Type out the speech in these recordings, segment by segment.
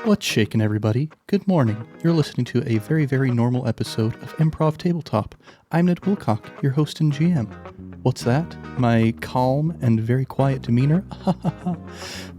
What's shaking, everybody? Good morning. You're listening to a very, very normal episode of Improv Tabletop. I'm Ned Wilcock, your host and GM. What's that? My calm and very quiet demeanor?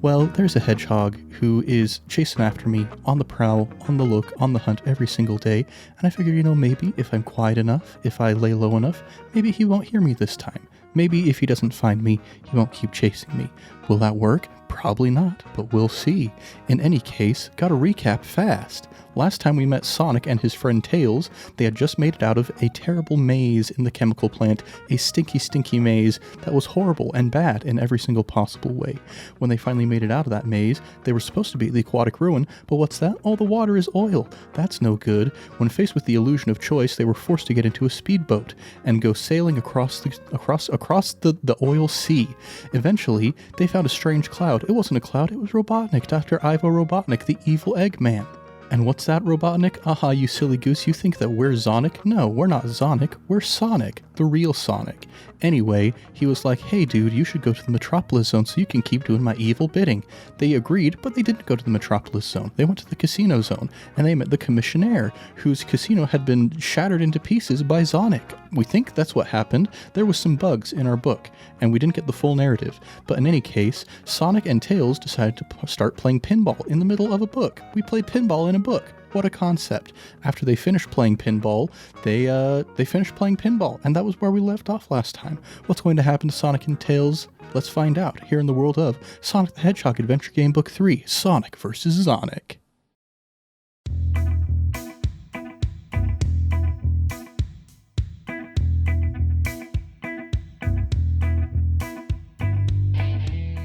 Well, there's a hedgehog who is chasing after me, on the prowl, on the look, on the hunt every single day, and I figured, maybe if I'm quiet enough, if I lay low enough, maybe he won't hear me this time. Maybe if he doesn't find me, he won't keep chasing me. Will that work? Probably not, but we'll see. In any case, gotta recap fast. Last time we met Sonic and his friend Tails, they had just made it out of a terrible maze in the chemical plant, a stinky, stinky maze that was horrible and bad in every single possible way. When they finally made it out of that maze, they were supposed to be at the aquatic ruin, but what's that? Oh, the water is oil. That's no good. When faced with the illusion of choice, they were forced to get into a speedboat and go sailing across the oil sea. Eventually, they found a strange cloud. It wasn't a cloud, it was Robotnik, Dr. Ivo Robotnik, the evil Eggman. And what's that, Robotnik? Aha, you silly goose, you think that we're Zonik? No, we're not Zonik, we're Sonic, the real Sonic. Anyway, he was like, hey dude, you should go to the Metropolis Zone so you can keep doing my evil bidding. They agreed, but they didn't go to the Metropolis Zone. They went to the Casino Zone, and they met the Commissionaire, whose casino had been shattered into pieces by Zonik. We think that's what happened. There was some bugs in our book, and we didn't get the full narrative. But in any case, Sonic and Tails decided to start playing pinball in the middle of a book. We played pinball in a book. What a concept. After they finished playing pinball, they finished playing pinball, and that was where we left off last time. What's going to happen to Sonic and Tails? Let's find out here in the world of Sonic the Hedgehog Adventure Game Book 3, Sonic vs. Zonik.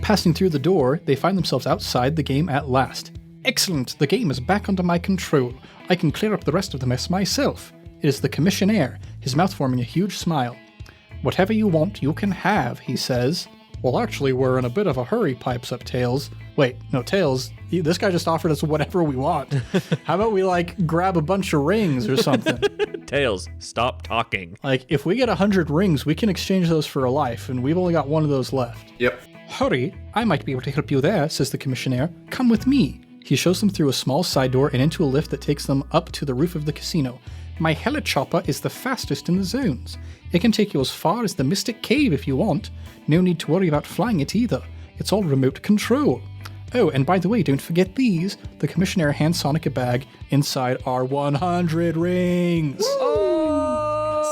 Passing through the door, they find themselves outside the game at last. Excellent, the game is back under my control. I can clear up the rest of the mess myself. It is the Commissionaire, his mouth forming a huge smile. Whatever you want, you can have, he says. Well, actually, we're in a bit of a hurry, pipes up Tails. Wait, no, Tails, this guy just offered us whatever we want. How about we, grab a bunch of rings or something? Tails, stop talking. If we get 100 rings, we can exchange those for a life, and we've only got one of those left. Yep. Hurry, I might be able to help you there, says the Commissionaire. Come with me. He shows them through a small side door and into a lift that takes them up to the roof of the casino. My helichopper is the fastest in the zones. It can take you as far as the Mystic Cave if you want. No need to worry about flying it either. It's all remote control. Oh, and by the way, don't forget these. The Commissionaire hands Sonic a bag. Inside are 100 rings.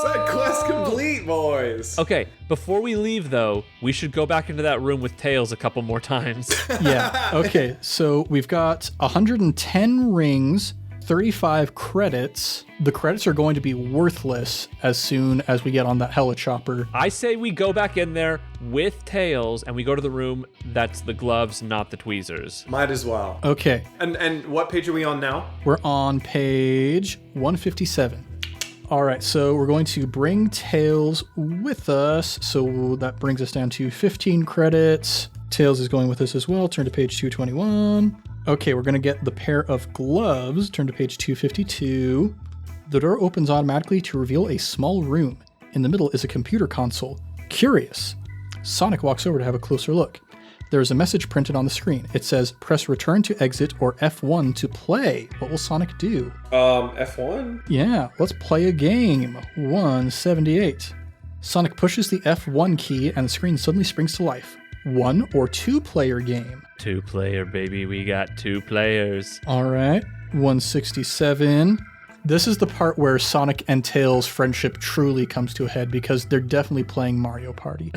Set quest complete, boys. Okay, before we leave, though, we should go back into that room with Tails a couple more times. Yeah, okay, so we've got 110 rings, 35 credits. The credits are going to be worthless as soon as we get on that helichopper. I say we go back in there with Tails, and we go to the room that's the gloves, not the tweezers. Might as well. Okay. And what page are we on now? We're on page 157. All right, so we're going to bring Tails with us. So that brings us down to 15 credits. Tails is going with us as well. Turn to page 221. Okay, we're going to get the pair of gloves. Turn to page 252. The door opens automatically to reveal a small room. In the middle is a computer console. Curious. Sonic walks over to have a closer look. There is a message printed on the screen. It says, press return to exit or F1 to play. What will Sonic do? F1? Yeah, let's play a game. 178. Sonic pushes the F1 key and the screen suddenly springs to life. 1 or 2 player game. 2 player, baby. We got 2 players. All right. 167. This is the part where Sonic and Tails' friendship truly comes to a head because they're definitely playing Mario Party.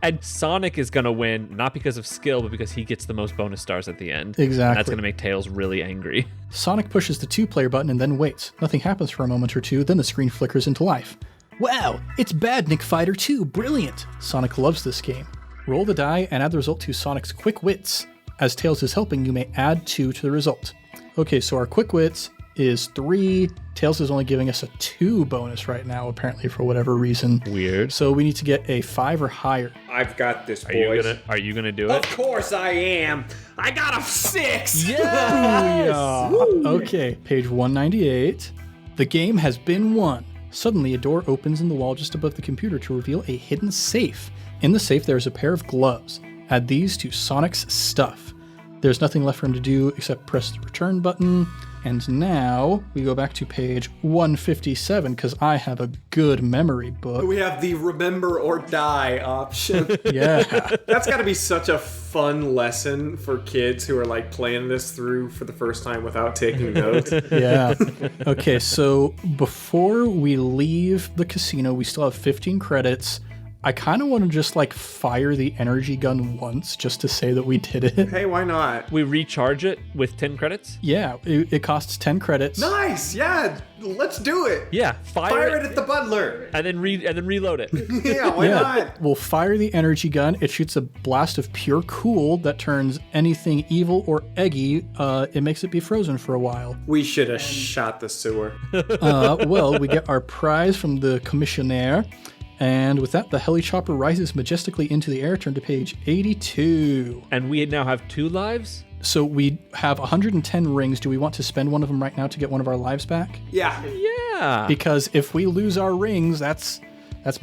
And Sonic is going to win, not because of skill, but because he gets the most bonus stars at the end. Exactly. And that's going to make Tails really angry. Sonic pushes the 2-player button and then waits. Nothing happens for a moment or two, then the screen flickers into life. Wow, it's Badnik Fighter 2, brilliant! Sonic loves this game. Roll the die and add the result to Sonic's Quick Wits. As Tails is helping, you may add 2 to the result. Okay, so our Quick Wits is 3. Tails is only giving us a 2 bonus right now, apparently, for whatever reason. Weird. So we need to get a 5 or higher. I've got this, boys. Are you gonna do it? Of course I am. I got a 6. Yes! Okay, page 198. The game has been won. Suddenly, a door opens in the wall just above the computer to reveal a hidden safe. In the safe, there is a pair of gloves. Add these to Sonic's stuff. There's nothing left for him to do except press the return button. And now we go back to page 157 because I have a good memory book. We have the remember or die option. Yeah. That's got to be such a fun lesson for kids who are like playing this through for the first time without taking notes. Yeah. Okay, so before we leave the casino, we still have 15 credits. I kind of want to just like fire the energy gun once just to say that we did it. Hey, why not? We recharge it with 10 credits? Yeah, it costs 10 credits. Nice. Yeah, let's do it. Yeah, Fire it at the butler. and then reload it. Yeah, why not? We'll fire the energy gun. It shoots a blast of pure cool that turns anything evil or eggy. It makes it be frozen for a while. We should have shot the sewer. Well, we get our prize from the commissionaire. And with that, the heli chopper rises majestically into the air. Turn to page 82. And we now have 2 lives? So we have 110 rings. Do we want to spend one of them right now to get one of our lives back? Yeah. Yeah. Because if we lose our rings, that's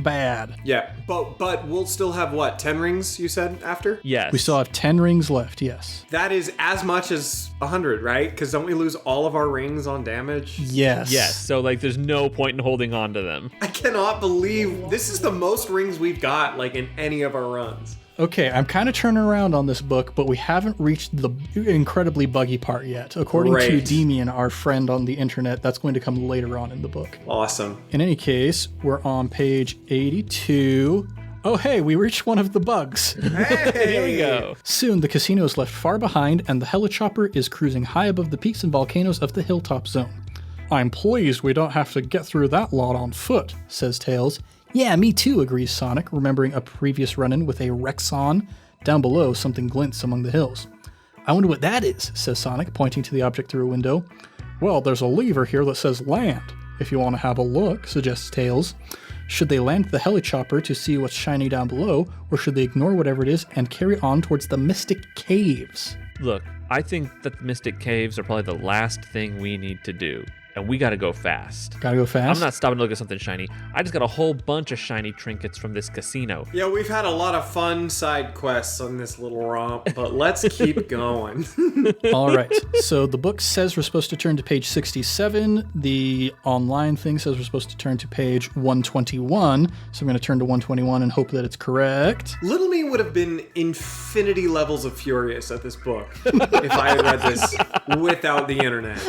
bad. Yeah, but we'll still have what, 10 rings you said after? Yes. We still have 10 rings left, yes. That is as much as 100, right? Because don't we lose all of our rings on damage? Yes. Yes, so like there's no point in holding on to them. I cannot believe this is the most rings we've got like in any of our runs. Okay, I'm kind of turning around on this book, but we haven't reached the incredibly buggy part yet. According to Great. Demian, our friend on the internet, that's going to come later on in the book. Awesome. In any case, we're on page 82. Oh, hey, we reached one of the bugs. Here we go. Soon, the casino is left far behind, and the helichopper is cruising high above the peaks and volcanoes of the hilltop zone. I'm pleased we don't have to get through that lot on foot, says Tails. Yeah, me too, agrees Sonic, remembering a previous run-in with a Rexon. Down below, something glints among the hills. I wonder what that is, says Sonic, pointing to the object through a window. Well, there's a lever here that says land. If you want to have a look, suggests Tails. Should they land the helichopper to see what's shiny down below, or should they ignore whatever it is and carry on towards the Mystic Caves? Look, I think that the Mystic Caves are probably the last thing we need to do. And we gotta go fast. Gotta go fast? I'm not stopping to look at something shiny. I just got a whole bunch of shiny trinkets from this casino. Yeah, we've had a lot of fun side quests on this little romp, but let's keep going. All right, so the book says we're supposed to turn to page 67. The online thing says we're supposed to turn to page 121. So I'm going to turn to 121 and hope that it's correct. Little me would have been infinity levels of furious at this book if I had read this without the internet.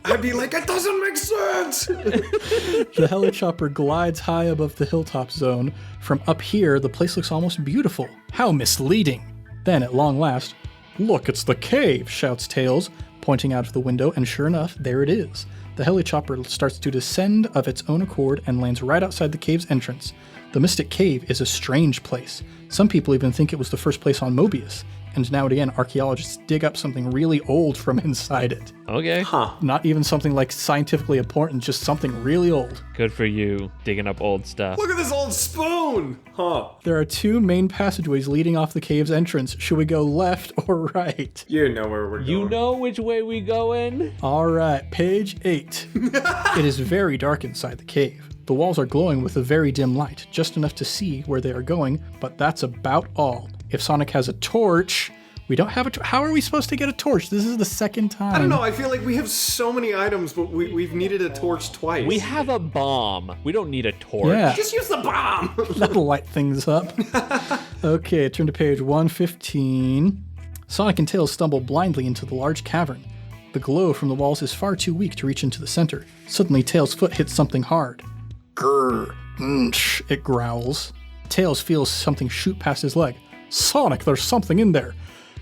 I'd be like, it doesn't make sense! The helichopper glides high above the hilltop zone. From up here, the place looks almost beautiful. How misleading! Then, at long last, look, it's the cave, shouts Tails, pointing out of the window, and sure enough, there it is. The helichopper starts to descend of its own accord and lands right outside the cave's entrance. The Mystic Cave is a strange place. Some people even think it was the first place on Mobius. And now and again, archaeologists dig up something really old from inside it. Okay. Huh. Not even something like scientifically important, just something really old. Good for you, digging up old stuff. Look at this old spoon! Huh. There are 2 main passageways leading off the cave's entrance. Should we go left or right? You know where we're going. You know which way we going? All right, page 8. It is very dark inside the cave. The walls are glowing with a very dim light, just enough to see where they are going, but that's about all. If Sonic has a torch, we don't have a How are we supposed to get a torch? This is the second time. I don't know, I feel like we have so many items, but we've needed a torch twice. We have a bomb. We don't need a torch. Yeah, Just use the bomb! that'll light things up. Okay, turn to page 115. Sonic and Tails stumble blindly into the large cavern. The glow from the walls is far too weak to reach into the center. Suddenly, Tails' foot hits something hard. Grrr, it growls. Tails feels something shoot past his leg. Sonic, there's something in there.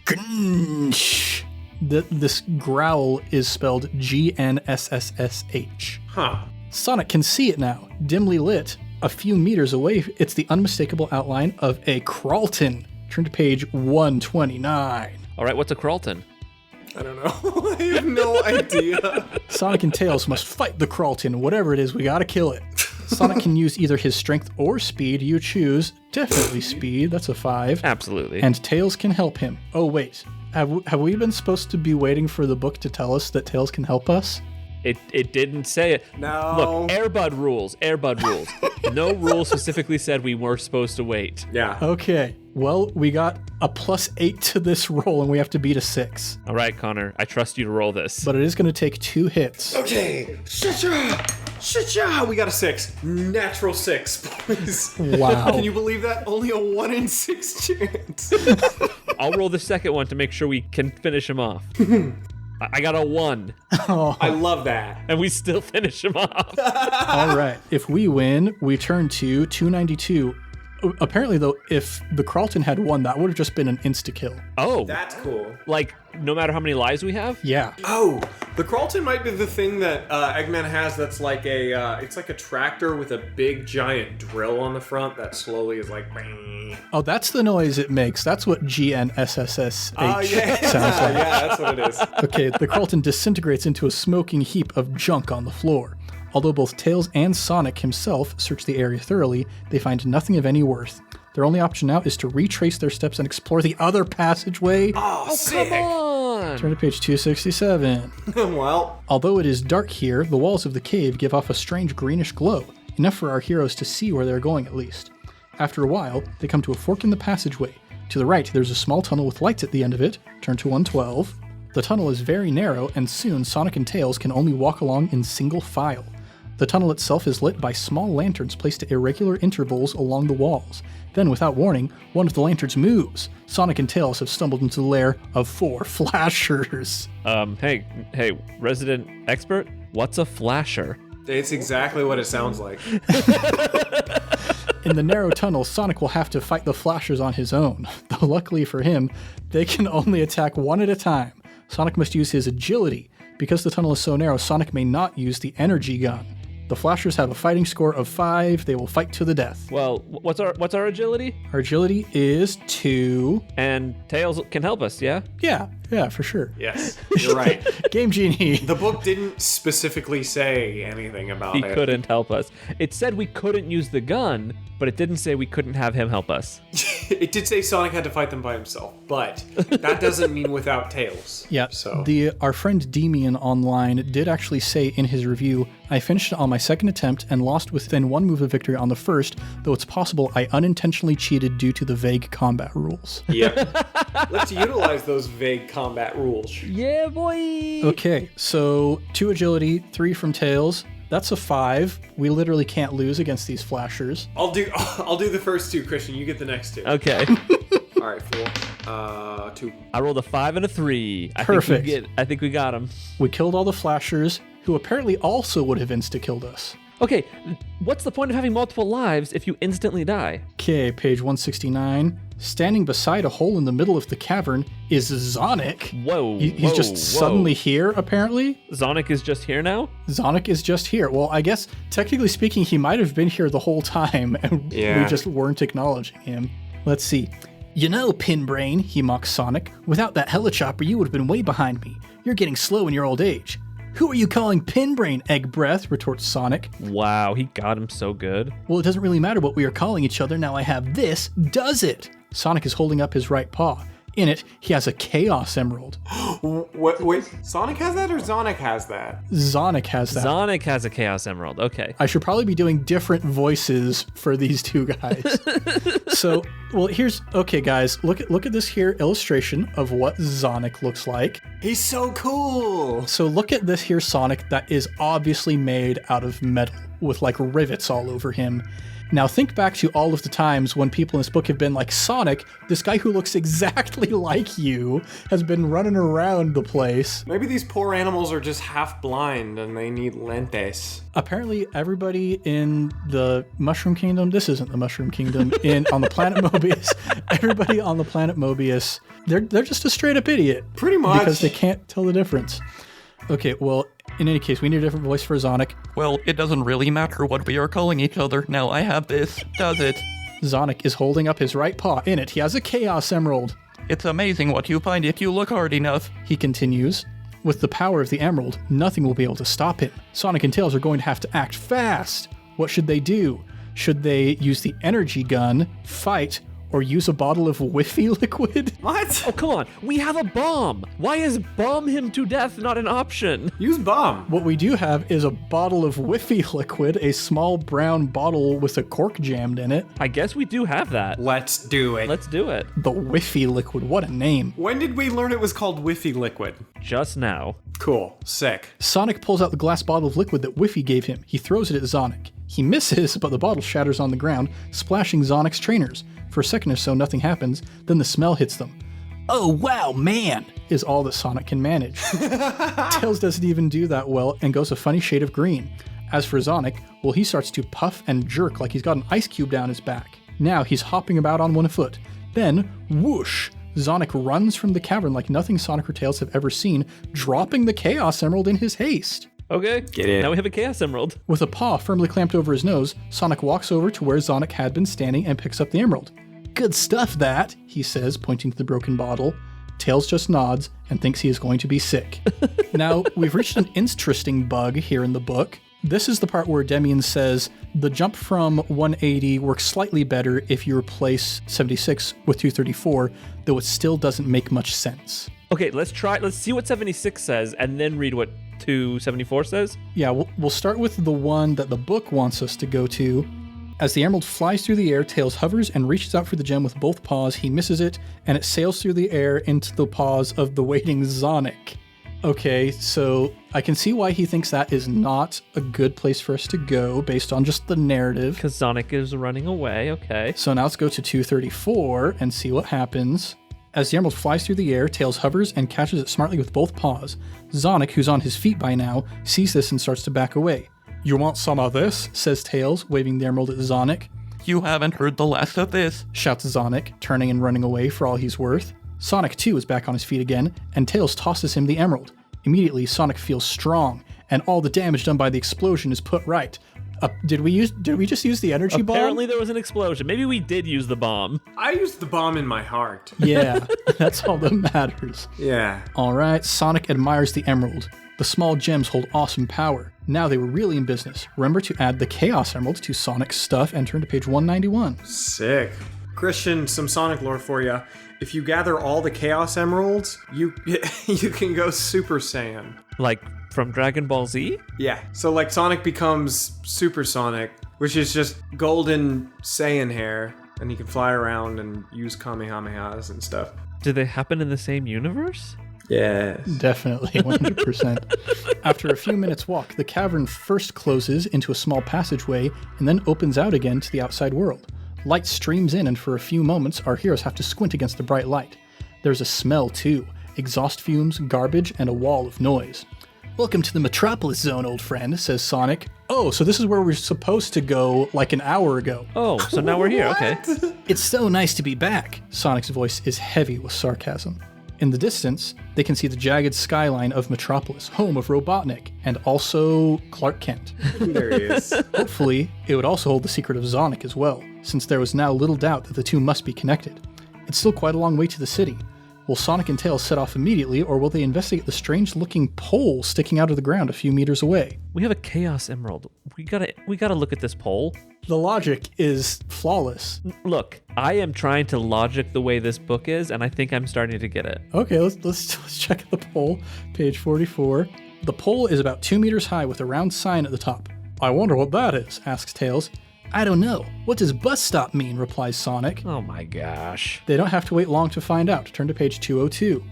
Gnsh. This growl is spelled GNSSSH. Huh. Sonic can see it now, dimly lit. A few meters away, it's the unmistakable outline of a Crawlton. Turn to page 129. All right, what's a Crawlton? I don't know. I have no idea. Sonic and Tails must fight the Crawlton. Whatever it is, we gotta kill it. Sonic can use either his strength or speed. You choose. Definitely speed. That's a 5. Absolutely. And Tails can help him. Oh, wait. Have we been supposed to be waiting for the book to tell us that Tails can help us? It didn't say it. No. Look, Airbud rules. No rule specifically said we were supposed to wait. Yeah. Okay. Well, we got a +8 to this roll, and we have to beat a 6. All right, Connor, I trust you to roll this. But it is going to take 2 hits. Okay. Shit-ya! We got a 6. Natural 6, boys. Wow. Can you believe that? Only a 1 in 6 chance. I'll roll the second one to make sure we can finish him off. I got a 1. I love that. And we still finish him off. All right. If we win, we turn to 292. Apparently, though, if the Carlton had won, that would have just been an insta-kill. Oh. That's cool. Like, no matter how many lives we have? Yeah. Oh, the Carlton might be the thing that Eggman has that's like it's like a tractor with a big giant drill on the front that slowly is like... Oh, that's the noise it makes. That's what GNSSSH yeah. sounds like. Yeah, that's what it is. Okay, the Carlton disintegrates into a smoking heap of junk on the floor. Although both Tails and Sonic himself search the area thoroughly, they find nothing of any worth. Their only option now is to retrace their steps and explore the other passageway. Oh, sick. Come on! Turn to page 267. Well, Although it is dark here, the walls of the cave give off a strange greenish glow, enough for our heroes to see where they're going at least. After a while, they come to a fork in the passageway. To the right, there's a small tunnel with lights at the end of it. Turn to 112. The tunnel is very narrow, and soon Sonic and Tails can only walk along in single file. The tunnel itself is lit by small lanterns placed at irregular intervals along the walls. Then, without warning, one of the lanterns moves. Sonic and Tails have stumbled into the lair of 4 flashers. Hey, resident expert, what's a flasher? it's exactly what it sounds like. In the narrow tunnel, Sonic will have to fight the flashers on his own. Though luckily for him, they can only attack one at a time. Sonic must use his agility. Because the tunnel is so narrow, Sonic may not use the energy gun. The flashers have a fighting score of 5. They will fight to the death. Well, what's our agility? Our agility is 2. And Tails can help us, yeah? Yeah, for sure. Yes, you're right. Game Genie. The book didn't specifically say anything about He it. couldn't help us. It said we couldn't use the gun, but it didn't say we couldn't have him help us. It did say Sonic had to fight them by himself, but that doesn't mean without Tails. Yeah, So our friend Demian online did actually say in his review, I finished on my second attempt and lost within 1 move of victory on the first, though it's possible I unintentionally cheated due to the vague combat rules. Yep. Let's utilize those vague combat rules. Yeah, boy! Okay, so 2 agility, 3 from Tails. That's a 5. We literally can't lose against these flashers. I'll do the first 2, Christian. You get the next 2. Okay. All right, fool. 2. I rolled a 5 and a 3. Perfect. I think we got him. We killed all the flashers, who apparently also would have insta-killed us. Okay, what's the point of having multiple lives if you instantly die? Okay, page 169. Standing beside a hole in the middle of the cavern is Zonik. Whoa, He's just suddenly here, apparently. Zonik is just here now? Zonik is just here. Well, I guess, technically speaking, he might have been here the whole time, and we just weren't acknowledging him. Let's see. You know, Pinbrain, he mocks Sonic, without that helichopper, you would have been way behind me. You're getting slow in your old age. Who are you calling Pinbrain, Egg Breath? Retorts Sonic. Wow, he got him so good. Well, it doesn't really matter what we are calling each other. Now I have this. Does it? Sonic is holding up his right paw. In it, he has a Chaos Emerald. Wait, Sonic has that or Zonik has that? Zonik has that. Zonik has a Chaos Emerald. Okay. I should probably be doing different voices for these two guys. So, well, okay, guys, look at this here illustration of what Zonik looks like. He's so cool. So look at this here Sonic that is obviously made out of metal with like rivets all over him. Now think back to all of the times when people in this book have been like, Sonic, this guy who looks exactly like you, has been running around the place. Maybe these poor animals are just half blind and they need lentes. Apparently everybody in the Mushroom Kingdom, this isn't the Mushroom Kingdom, on the planet Mobius, everybody on the planet Mobius, they're just a straight up idiot. Pretty much. Because they can't tell the difference. Okay, well, in any case, we need a different voice for Zonik. Well, it doesn't really matter what we are calling each other. Now I have this, does it? Zonik is holding up his right paw. In it, he has a Chaos Emerald. It's amazing what you find if you look hard enough. He continues. With the power of the Emerald, nothing will be able to stop him. Sonic and Tails are going to have to act fast. What should they do? Should they use the energy gun, fight, or use a bottle of whiffy liquid? What? Oh, come on. We have a bomb. Why is bomb him to death not an option? Use bomb. What we do have is a bottle of whiffy liquid, a small brown bottle with a cork jammed in it. I guess we do have that. Let's do it. Let's do it. The whiffy liquid, what a name. When did we learn it was called Whiffy Liquid? Just now. Cool. Sick. Sonic pulls out the glass bottle of liquid that Whiffy gave him. He throws it at Zonik. He misses, but the bottle shatters on the ground, splashing Zonik's trainers. For a second or so, nothing happens, then the smell hits them. Oh, wow, man, is all that Sonic can manage. Tails doesn't even do that well and goes a funny shade of green. As for Zonik, well, he starts to puff and jerk like he's got an ice cube down his back. Now he's hopping about on one foot. Then, whoosh, Zonik runs from the cavern like nothing Sonic or Tails have ever seen, dropping the Chaos Emerald in his haste. Okay. Get in. Now we have a Chaos Emerald. With a paw firmly clamped over his nose, Sonic walks over to where Zonik had been standing and picks up the emerald. Good stuff, that, he says, pointing to the broken bottle. Tails just nods and thinks he is going to be sick. Now, we've reached an interesting bug here in the book. This is the part where Demian says the jump from 180 works slightly better if you replace 76 with 234, though it still doesn't make much sense. Okay, let's see what 76 says and then read what 274 says. Yeah, we'll start with the one that the book wants us to go to. As the emerald flies through the air, Tails hovers and reaches out for the gem with both paws. He misses it, and it sails through the air into the paws of the waiting Zonik. Okay, so I can see why he thinks that is not a good place for us to go based on just the narrative. Because Sonic is running away, okay. So now let's go to 234 and see what happens. As the emerald flies through the air, Tails hovers and catches it smartly with both paws. Zonik, who's on his feet by now, sees this and starts to back away. You want some of this? Says Tails, waving the emerald at Zonik. You haven't heard the last of this. Shouts Zonik, turning and running away for all he's worth. Sonic, too, is back on his feet again, and Tails tosses him the emerald. Immediately, Sonic feels strong, and all the damage done by the explosion is put right. Did we just use the energy bomb? Apparently there was an explosion. Maybe we did use the bomb. I used the bomb in my heart. Yeah, that's all that matters. Yeah. All right, Sonic admires the emerald. The small gems hold awesome power. Now they were really in business. Remember to add the Chaos Emerald to Sonic's stuff and turn to page 191. Sick. Christian, some Sonic lore for you. If you gather all the Chaos Emeralds, you can go Super Saiyan. Like from Dragon Ball Z? Yeah. So like Sonic becomes Super Sonic, which is just golden Saiyan hair, and he can fly around and use Kamehamehas and stuff. Do they happen in the same universe? Yes. Definitely, 100%. After a few minutes' walk, the cavern first closes into a small passageway and then opens out again to the outside world. Light streams in, and for a few moments, our heroes have to squint against the bright light. There's a smell, too. Exhaust fumes, garbage, and a wall of noise. Welcome to the Metropolis Zone, old friend, says Sonic. Oh, so this is where we're supposed to go like an hour ago. Oh, so now we're here, okay. It's so nice to be back. Sonic's voice is heavy with sarcasm. In the distance, they can see the jagged skyline of Metropolis, home of Robotnik, and also Clark Kent. There he is. Hopefully, it would also hold the secret of Zonik as well, since there was now little doubt that the two must be connected. It's still quite a long way to the city. Will Sonic and Tails set off immediately, or will they investigate the strange-looking pole sticking out of the ground a few meters away? We have a Chaos Emerald. We gotta look at this pole. The logic is flawless. Look, I am trying to logic the way this book is, and I think I'm starting to get it. Okay, let's check the pole. Page 44. The pole is about 2 meters high with a round sign at the top. I wonder what that is, asks Tails. I don't know. What does bus stop mean, replies Sonic. Oh my gosh. They don't have to wait long to find out. Turn to page 202.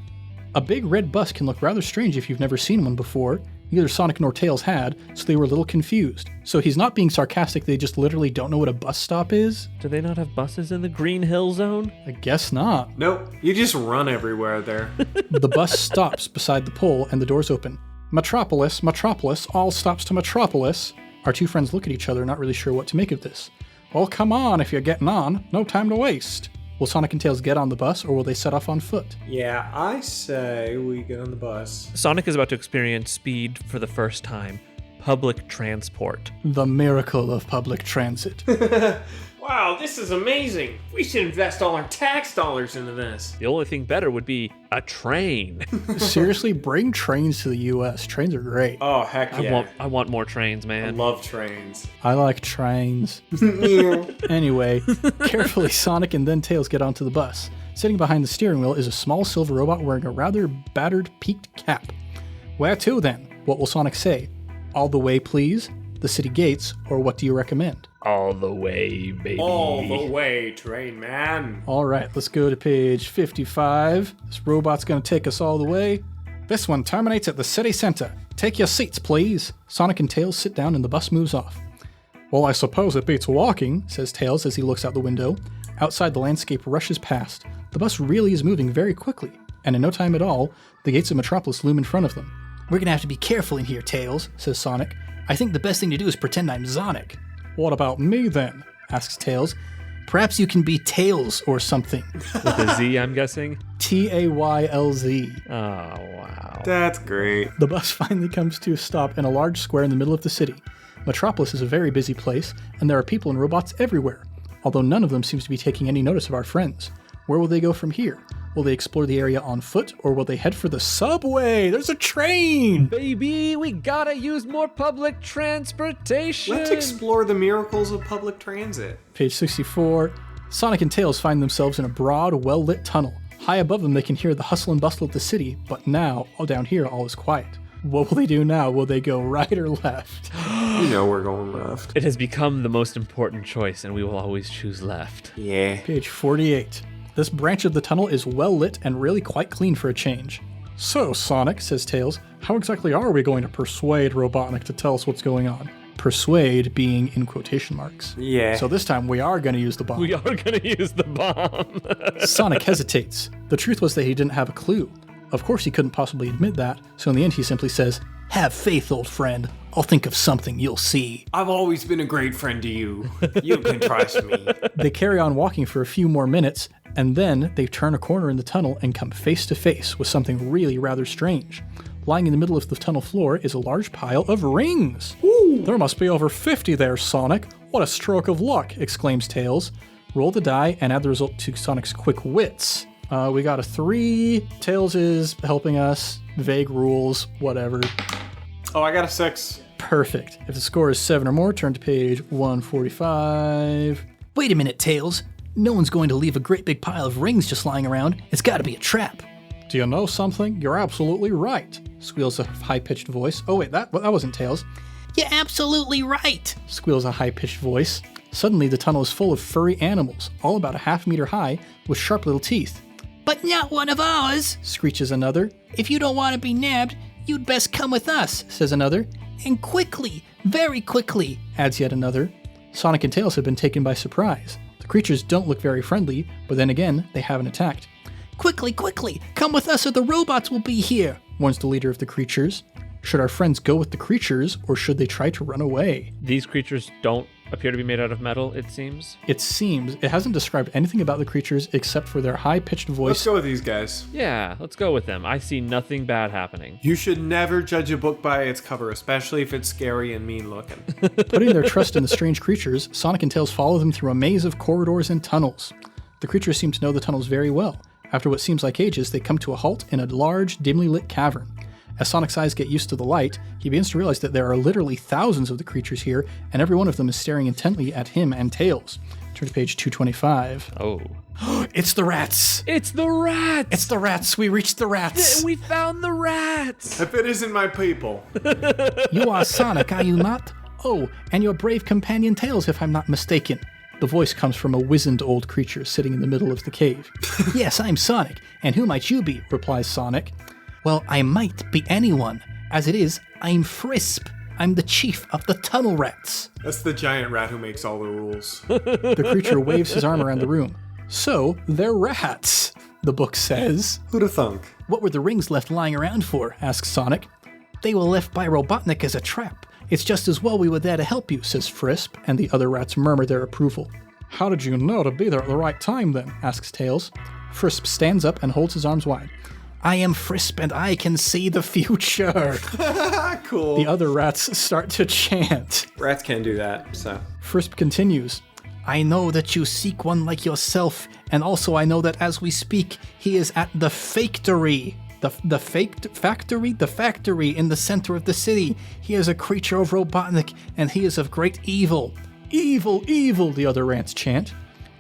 A big red bus can look rather strange if you've never seen one before. Neither Sonic nor Tails had, so they were a little confused. So he's not being sarcastic, they just literally don't know what a bus stop is? Do they not have buses in the Green Hill Zone? I guess not. Nope. You just run everywhere there. The bus stops beside the pole and the doors open. Metropolis, Metropolis, all stops to Metropolis. Our two friends look at each other, not really sure what to make of this. Well, come on if you're getting on. No time to waste. Will Sonic and Tails get on the bus, or will they set off on foot? Yeah, I say we get on the bus. Sonic is about to experience speed for the first time. Public transport. The miracle of public transit. Why Wow, this is amazing. We should invest all our tax dollars into this. The only thing better would be a train. Seriously, bring trains to the U.S. Trains are great. Oh, heck yeah. I want more trains, I man. love trains. I like trains. Anyway, carefully, Sonic and then Tails get onto the bus. Sitting behind the steering wheel is a small silver robot wearing a rather battered peaked cap. Where to then? What will Sonic say? All the way, please? The city gates? Or what do you recommend? All the way, baby. All the way, train man. All right, let's go to page 55. This robot's going to take us all the way. This one terminates at the city center. Take your seats, please. Sonic and Tails sit down and the bus moves off. Well, I suppose it beats walking, says Tails as he looks out the window. Outside, the landscape rushes past. The bus really is moving very quickly, and in no time at all, the gates of Metropolis loom in front of them. We're gonna have to be careful in here, Tails, says Sonic. I think the best thing to do is pretend I'm Zonik. What about me then? Asks Tails. Perhaps you can be Tails or something. With a Z, I'm guessing. Taylz. Oh, wow. That's great. The bus finally comes to a stop in a large square in the middle of the city. Metropolis is a very busy place, and there are people and robots everywhere, although none of them seems to be taking any notice of our friends. Where will they go from here? Will they explore the area on foot, or will they head for the subway? There's a train! Baby, we gotta use more public transportation. Let's explore the miracles of public transit. Page 64. Sonic and Tails find themselves in a broad, well-lit tunnel. High above them, they can hear the hustle and bustle of the city, but now, down here, all is quiet. What will they do now? Will they go right or left? You know we're going left. It has become the most important choice, and we will always choose left. Yeah. Page 48. This branch of the tunnel is well lit and really quite clean for a change. So, Sonic, says Tails, how exactly are we going to persuade Robotnik to tell us what's going on? Persuade being in quotation marks. Yeah. So this time we are going to use the bomb. We are gonna use the bomb. Sonic hesitates. The truth was that he didn't have a clue. Of course he couldn't possibly admit that, so in the end he simply says, have faith, old friend. I'll think of something, you'll see. I've always been a great friend to you. You can trust me. They carry on walking for a few more minutes, and then they turn a corner in the tunnel and come face to face with something really rather strange. Lying in the middle of the tunnel floor is a large pile of rings. Ooh. There must be over 50 there, Sonic. What a stroke of luck, exclaims Tails. Roll the die and add the result to Sonic's quick wits. We got a 3. Tails is helping us. Vague rules, whatever. Oh, I got a 6. Perfect. If the score is 7 or more, turn to page 145. Wait a minute, Tails. No one's going to leave a great big pile of rings just lying around. It's got to be a trap. Do you know something? You're absolutely right, squeals a high-pitched voice. Oh wait, that wasn't Tails. You're absolutely right, squeals a high-pitched voice. Suddenly, the tunnel is full of furry animals, all about a half-meter high, with sharp little teeth. But not one of ours, screeches another. If you don't want to be nabbed, you'd best come with us, says another. And quickly, very quickly, adds yet another. Sonic and Tails have been taken by surprise. The creatures don't look very friendly, but then again, they haven't attacked. Quickly, quickly, come with us or the robots will be here, warns the leader of the creatures. Should our friends go with the creatures, or should they try to run away? These creatures don't appear to be made out of metal, it seems. It seems. It hasn't described anything about the creatures except for their high-pitched voice. Let's go with these guys. Yeah, let's go with them. I see nothing bad happening. You should never judge a book by its cover, especially if it's scary and mean looking. Putting their trust in the strange creatures, Sonic and Tails follow them through a maze of corridors and tunnels. The creatures seem to know the tunnels very well. After what seems like ages, they come to a halt in a large, dimly lit cavern. As Sonic's eyes get used to the light, he begins to realize that there are literally thousands of the creatures here, and every one of them is staring intently at him and Tails. Turn to page 225. Oh. It's the rats! It's the rats! It's the rats! We reached the rats! We found the rats! If it isn't my people. You are Sonic, are you not? Oh, and your brave companion Tails, if I'm not mistaken. The voice comes from a wizened old creature sitting in the middle of the cave. Yes, I'm Sonic, and who might you be? Replies Sonic. Well, I might be anyone. As it is, I'm Frisp. I'm the chief of the tunnel rats. That's the giant rat who makes all the rules. The creature waves his arm around the room. So, they're rats, the book says. Who'd have thunk? What were the rings left lying around for? Asks Sonic. They were left by Robotnik as a trap. It's just as well we were there to help you, says Frisp, and the other rats murmur their approval. How did you know to be there at the right time then? Asks Tails. Frisp stands up and holds his arms wide. I am Frisp and I can see the future. Cool. The other rats start to chant. Rats can't do that, so. Frisp continues. I know that you seek one like yourself, and also I know that as we speak, he is at the factory. The factory in the center of the city. He is a creature of Robotnik, and he is of great evil. Evil, evil, the other rats chant.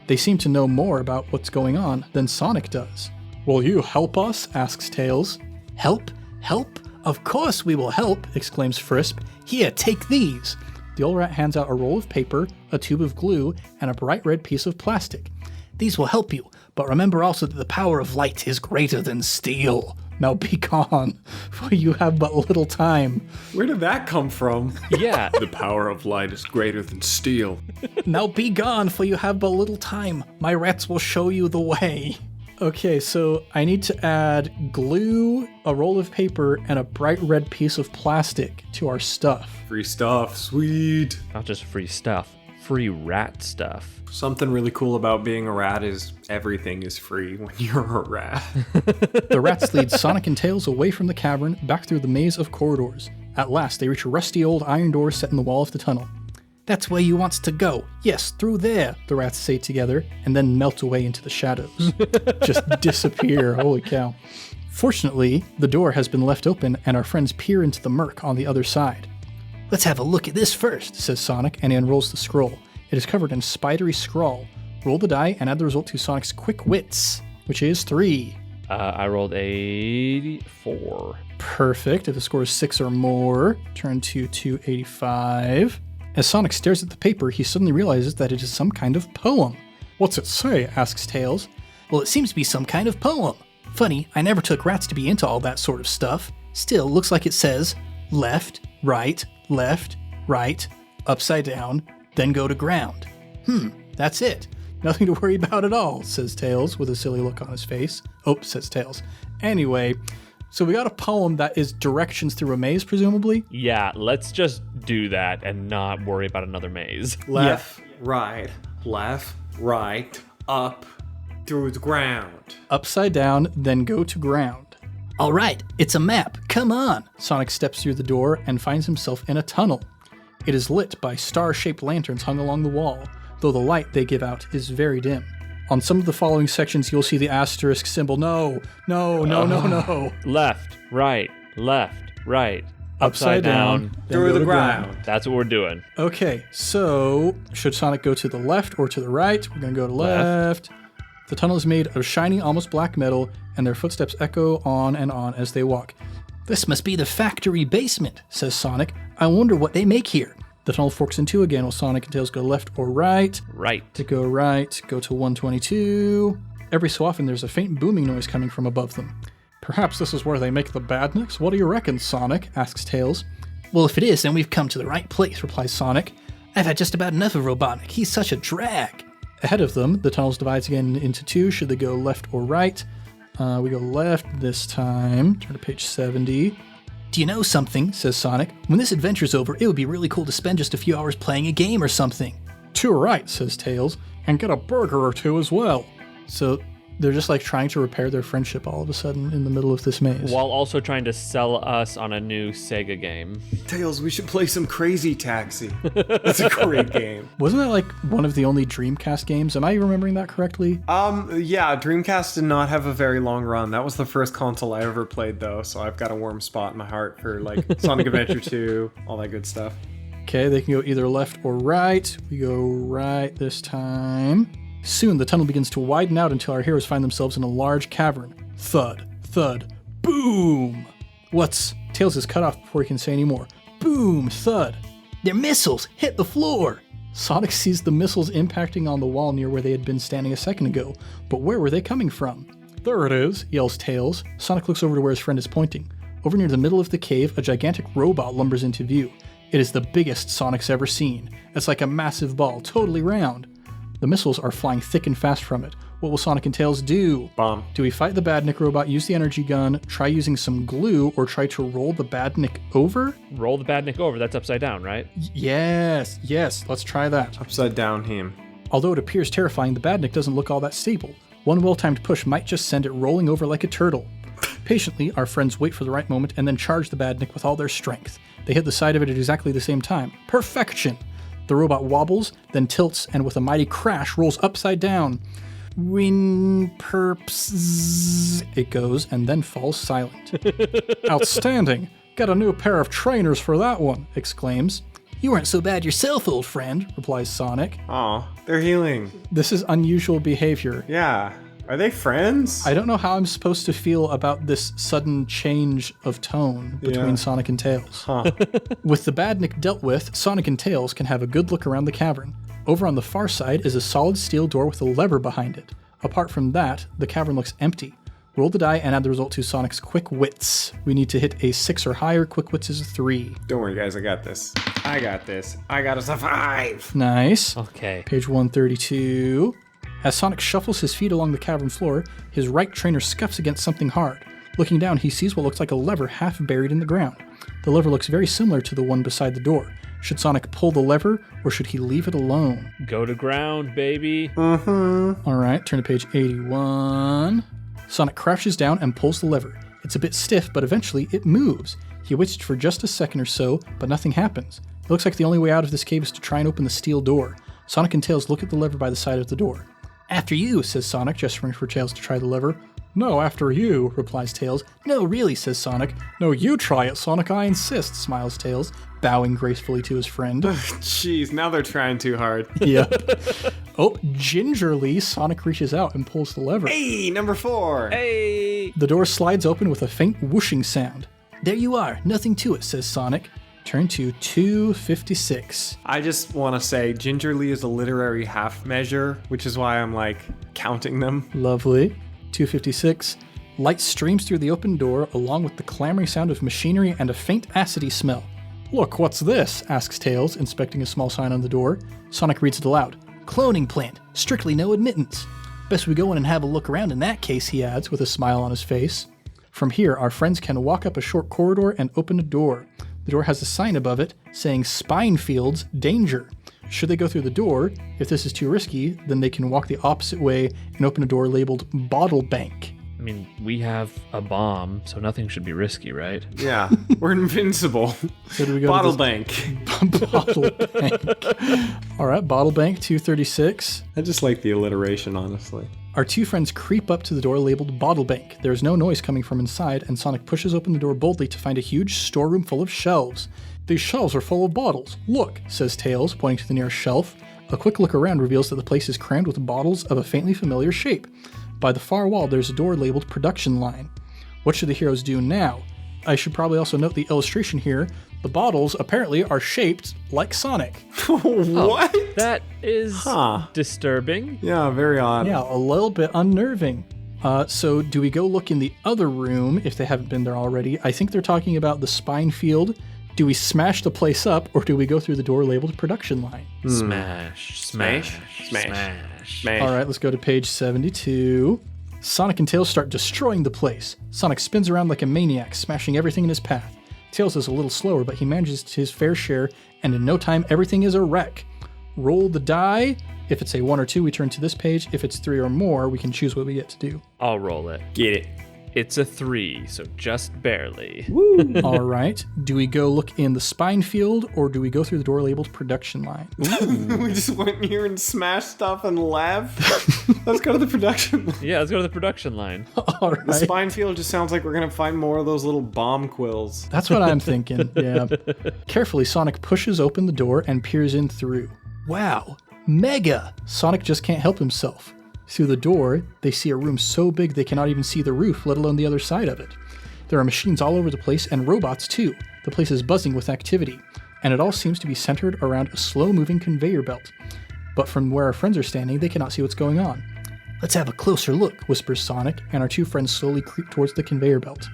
They seem to know more about what's going on than Sonic does. Will you help us? Asks Tails. Help? Help? Of course we will help, exclaims Frisp. Here, take these. The old rat hands out a roll of paper, a tube of glue, and a bright red piece of plastic. These will help you, but remember also that the power of light is greater than steel. Now be gone, for you have but little time. Where did that come from? Yeah. The power of light is greater than steel. Now be gone, for you have but little time. My rats will show you the way. Okay, so I need to add glue, a roll of paper, and a bright red piece of plastic to our stuff. Free stuff, sweet. Not just free stuff, free rat stuff. Something really cool about being a rat is everything is free when you're a rat. The rats lead Sonic and Tails away from the cavern, back through the maze of corridors. At last, they reach a rusty old iron door set in the wall of the tunnel. That's where you wants to go. Yes, through there, the rats say together, and then melt away into the shadows. Just disappear, holy cow. Fortunately, the door has been left open, and our friends peer into the murk on the other side. Let's have a look at this first, says Sonic, and he unrolls the scroll. It is covered in spidery scrawl. Roll the die and add the result to Sonic's quick wits, which is 3. I rolled a 4. Perfect. If the score is 6 or more, turn to 285. As Sonic stares at the paper, he suddenly realizes that it is some kind of poem. What's it say? Asks Tails. Well, it seems to be some kind of poem. Funny, I never took rats to be into all that sort of stuff. Still, looks like it says, left, right, upside down, then go to ground. That's it. Nothing to worry about at all, says Tails with a silly look on his face. Oh, says Tails. Anyway, so we got a poem that is directions through a maze, presumably? Yeah, let's just do that and not worry about another maze. Left, right, up, through the ground. Upside down, then go to ground. All right, it's a map. Come on. Sonic steps through the door and finds himself in a tunnel. It is lit by star-shaped lanterns hung along the wall, though the light they give out is very dim. On some of the following sections, you'll see the asterisk symbol. No. Left, right, upside down, then Through go the to ground. That's what we're doing. Okay, so should Sonic go to the left or to the right? We're going to go to left. The tunnel is made of shiny, almost black metal, and their footsteps echo on and on as they walk. This must be the factory basement, says Sonic. I wonder what they make here. The tunnel forks in two again. Will Sonic and Tails go left or right? Right. To go right, go to 122. Every so often there's a faint booming noise coming from above them. Perhaps this is where they make the badniks? What do you reckon, Sonic? Asks Tails. Well, if it is, then we've come to the right place, replies Sonic. I've had just about enough of Robotnik. He's such a drag. Ahead of them, the tunnels divides again into two. Should they go left or right? We go left this time. Turn to page 70. Do you know something, says Sonic. When this adventure's over, it would be really cool to spend just a few hours playing a game or something. To right, says Tails, and get a burger or two as well. So they're just like trying to repair their friendship all of a sudden in the middle of this maze. While also trying to sell us on a new Sega game. Tails, we should play some Crazy Taxi. That's a great game. Wasn't that like one of the only Dreamcast games? Am I remembering that correctly? Yeah, Dreamcast did not have a very long run. That was the first console I ever played, though, so I've got a warm spot in my heart for, like, Sonic Adventure 2, all that good stuff. Okay, they can go either left or right. We go right this time. Soon, the tunnel begins to widen out until our heroes find themselves in a large cavern. Thud, thud, boom! Tails is cut off before he can say any more. Boom, thud. They're missiles! Hit the floor! Sonic sees the missiles impacting on the wall near where they had been standing a second ago, but where were they coming from? There it is, yells Tails. Sonic looks over to where his friend is pointing. Over near the middle of the cave, a gigantic robot lumbers into view. It is the biggest Sonic's ever seen. It's like a massive ball, totally round. The missiles are flying thick and fast from it. What will Sonic and Tails do? Bomb. Do we fight the Badnik robot, use the energy gun, try using some glue, or try to roll the Badnik over? Roll the badnik over. That's upside down, right? Yes, let's try that. Upside down him. Although it appears terrifying, the Badnik doesn't look all that stable. One well-timed push might just send it rolling over like a turtle. Patiently, our friends wait for the right moment and then charge the Badnik with all their strength. They hit the side of it at exactly the same time. Perfection! The robot wobbles, then tilts, and with a mighty crash rolls upside down. Win perps, it goes, and then falls silent. Outstanding! Got a new pair of trainers for that one, exclaims. You weren't so bad yourself, old friend, replies Sonic. Aw, they're healing. This is unusual behavior. Yeah. Are they friends? I don't know how I'm supposed to feel about this sudden change of tone between Sonic and Tails. Huh. With the badnik dealt with, Sonic and Tails can have a good look around the cavern. Over on the far side is a solid steel door with a lever behind it. Apart from that, the cavern looks empty. Roll the die and add the result to Sonic's quick wits. We need to hit a 6 or higher. Quick wits is a 3. Don't worry, guys. I got this. I got us a 5. Nice. Okay. Page 132. As Sonic shuffles his feet along the cavern floor, his right trainer scuffs against something hard. Looking down, he sees what looks like a lever half buried in the ground. The lever looks very similar to the one beside the door. Should Sonic pull the lever, or should he leave it alone? Go to ground, baby. Alright, turn to page 81. Sonic crouches down and pulls the lever. It's a bit stiff, but eventually it moves. He waits for just a second or so, but nothing happens. It looks like the only way out of this cave is to try and open the steel door. Sonic and Tails look at the lever by the side of the door. After you, says Sonic, gesturing for Tails to try the lever. No, after you, replies Tails. No, really, says Sonic. No, you try it, Sonic, I insist, smiles Tails, bowing gracefully to his friend. Jeez, now they're trying too hard. Yep. Oh, gingerly, Sonic reaches out and pulls the lever. Hey, number 4. Hey! The door slides open with a faint whooshing sound. There you are, nothing to it, says Sonic. Turn to 256. I just want to say gingerly is a literary half measure, which is why I'm like counting them. Lovely. 256. Light streams through the open door along with the clamoring sound of machinery and a faint acidy smell. Look, what's this? Asks Tails, inspecting a small sign on the door. Sonic reads it aloud. Cloning plant. Strictly no admittance. Best we go in and have a look around in that case, he adds with a smile on his face. From here, our friends can walk up a short corridor and open a door. The door has a sign above it saying Spinefields Danger. Should they go through the door, if this is too risky, then they can walk the opposite way and open a door labeled Bottle Bank. I mean, we have a bomb, so nothing should be risky, right? Yeah, we're invincible. So do we go Bottle to bank. Bottle Bank. All right, Bottle Bank 236. I just like the alliteration, honestly. Our two friends creep up to the door labeled Bottle Bank. There is no noise coming from inside, and Sonic pushes open the door boldly to find a huge storeroom full of shelves. These shelves are full of bottles. Look, says Tails, pointing to the nearest shelf. A quick look around reveals that the place is crammed with bottles of a faintly familiar shape. By the far wall, there's a door labeled Production Line. What should the heroes do now? I should probably also note the illustration here. The bottles apparently are shaped like Sonic. What? That is disturbing. Yeah, very odd. Yeah, a little bit unnerving. So do we go look in the other room if they haven't been there already? I think they're talking about the spine field. Do we smash the place up or do we go through the door labeled Production Line? Smash. All right, let's go to page 72. Sonic and Tails start destroying the place. Sonic spins around like a maniac, smashing everything in his path. Tails is a little slower, but he manages his fair share, and in no time, everything is a wreck. Roll the die. If it's a 1 or 2, we turn to this page. If it's 3 or more, we can choose what we get to do. I'll roll it. Get it. It's a 3, so just barely. All right. Do we go look in the spine field, or do we go through the door labeled Production Line? We just went here and smashed stuff and left. Let's go to the production line. Yeah, let's go to the production line. All right. The spine field just sounds like we're going to find more of those little bomb quills. That's what I'm thinking, yeah. Carefully, Sonic pushes open the door and peers in through. Wow, mega! Sonic just can't help himself. Through the door, they see a room so big they cannot even see the roof, let alone the other side of it. There are machines all over the place and robots too. The place is buzzing with activity, and it all seems to be centered around a slow-moving conveyor belt. But from where our friends are standing, they cannot see what's going on. Let's have a closer look, whispers Sonic, and our two friends slowly creep towards the conveyor belt.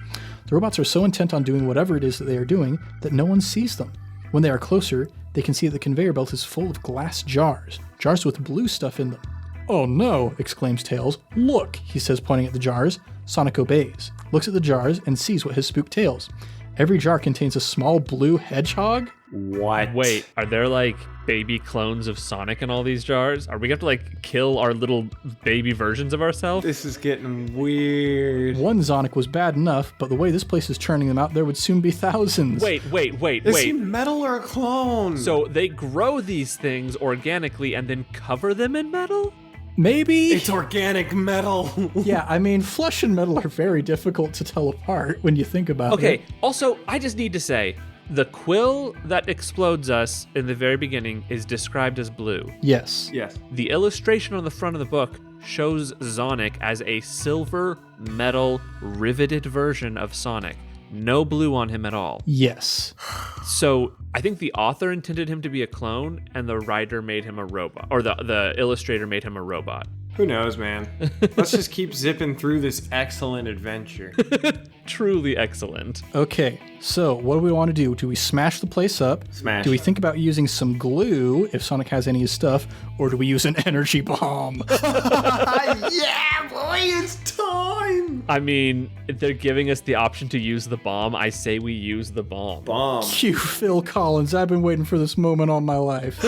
The robots are so intent on doing whatever it is that they are doing that no one sees them. When they are closer, they can see that the conveyor belt is full of glass jars with blue stuff in them. Oh no, exclaims Tails. Look, he says, pointing at the jars. Sonic obeys, looks at the jars, and sees what has spooked Tails. Every jar contains a small blue hedgehog. What? Wait, are there like baby clones of Sonic in all these jars? Are we going to have to like kill our little baby versions of ourselves? This is getting weird. One Zonik was bad enough, but the way this place is churning them out, there would soon be thousands. Wait. Is he metal or a clone? So they grow these things organically and then cover them in metal? Maybe. It's organic metal. Yeah, I mean, flesh and metal are very difficult to tell apart when you think about it. Okay, also, I just need to say, the quill that explodes us in the very beginning is described as blue. Yes. Yes. The illustration on the front of the book shows Zonik as a silver metal riveted version of Sonic. No blue on him at all. Yes. So I think the author intended him to be a clone and the writer made him a robot. Or the illustrator made him a robot. Who knows, man? Let's just keep zipping through this excellent adventure. Truly excellent. Okay, so what do we want to do? Do we smash the place up? Smash. Do we think about using some glue if Sonic has any of his stuff? Or do we use an energy bomb? Yeah, boy, it's time! I mean, if they're giving us the option to use the bomb, I say we use the bomb. Bomb. Cue Phil Collins. I've been waiting for this moment all my life.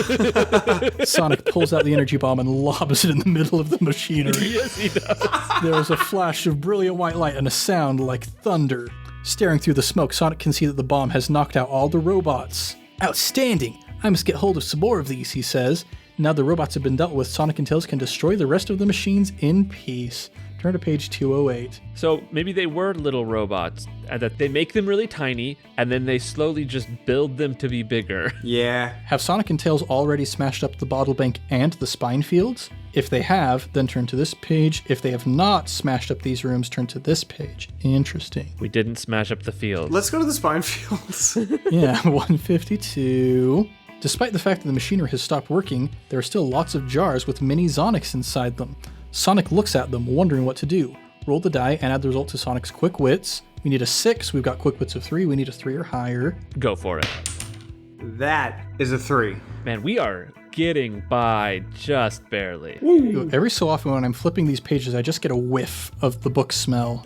Sonic pulls out the energy bomb and lobs it in the middle of the machinery. Yes, he does. There is a flash of brilliant white light and a sound like thunder. Staring through the smoke, Sonic can see that the bomb has knocked out all the robots. Outstanding! I must get hold of some more of these, he says. Now the robots have been dealt with, Sonic and Tails can destroy the rest of the machines in peace. Turn to page 208. So maybe they were little robots, and that they make them really tiny, and then they slowly just build them to be bigger. Yeah. Have Sonic and Tails already smashed up the bottle bank and the spine fields? If they have, then turn to this page. If they have not smashed up these rooms, turn to this page. Interesting. We didn't smash up the field. Let's go to the spine fields. Yeah, 152. Despite the fact that the machinery has stopped working, there are still lots of jars with mini Zonics inside them. Sonic looks at them, wondering what to do. Roll the die and add the result to Sonic's quick wits. We need a 6. We've got quick wits of 3. We need a 3 or higher. Go for it. That is a 3. Man, we are getting by just barely. Every so often when I'm flipping these pages, I just get a whiff of the book smell.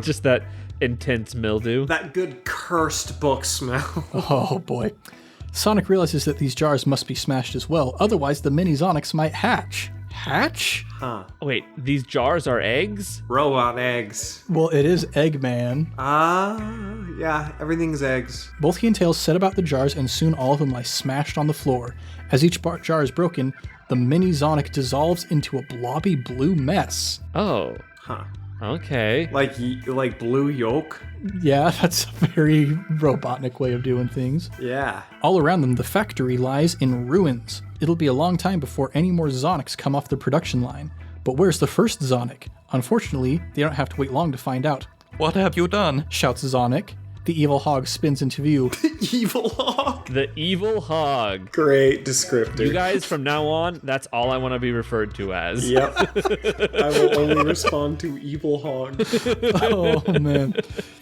Just that intense mildew. That good cursed book smell. Oh boy. Sonic realizes that these jars must be smashed as well, otherwise the mini Zonics might hatch. Hatch? Huh. Wait, these jars are eggs? Robot eggs. Well, it is Eggman. Yeah, everything's eggs. Both he and Tails set about the jars, and soon all of them lie smashed on the floor. As each jar is broken, the mini Zonic dissolves into a blobby blue mess. Oh, Huh. okay. Like blue yolk? Yeah, that's a very Robotnik way of doing things. Yeah. All around them, the factory lies in ruins. It'll be a long time before any more Zonics come off the production line. But where's the first Zonic? Unfortunately, they don't have to wait long to find out. What have you done? Shouts Zonik. The evil hog spins into view. Evil hog. The evil hog. Great descriptor. You guys, from now on, that's all I want to be referred to as. Yep. I will only respond to evil hog. Oh, man.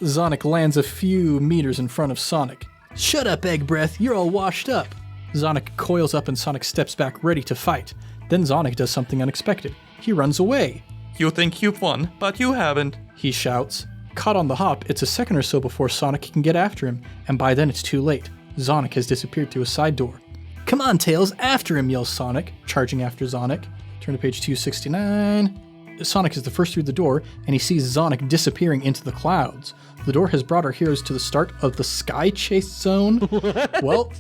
Zonik lands a few meters in front of Sonic. Shut up, Egg Breath. You're all washed up. Zonik coils up and Sonic steps back, ready to fight. Then Zonik does something unexpected. He runs away. You think you've won, but you haven't. He shouts. Caught on the hop, it's a second or so before Sonic can get after him, and by then it's too late. Zonik has disappeared through a side door. Come on, Tails, after him, yells Sonic, charging after Zonik. Turn to page 269. Sonic is the first through the door, and he sees Zonik disappearing into the clouds. The door has brought our heroes to the start of the Sky Chase Zone. Well,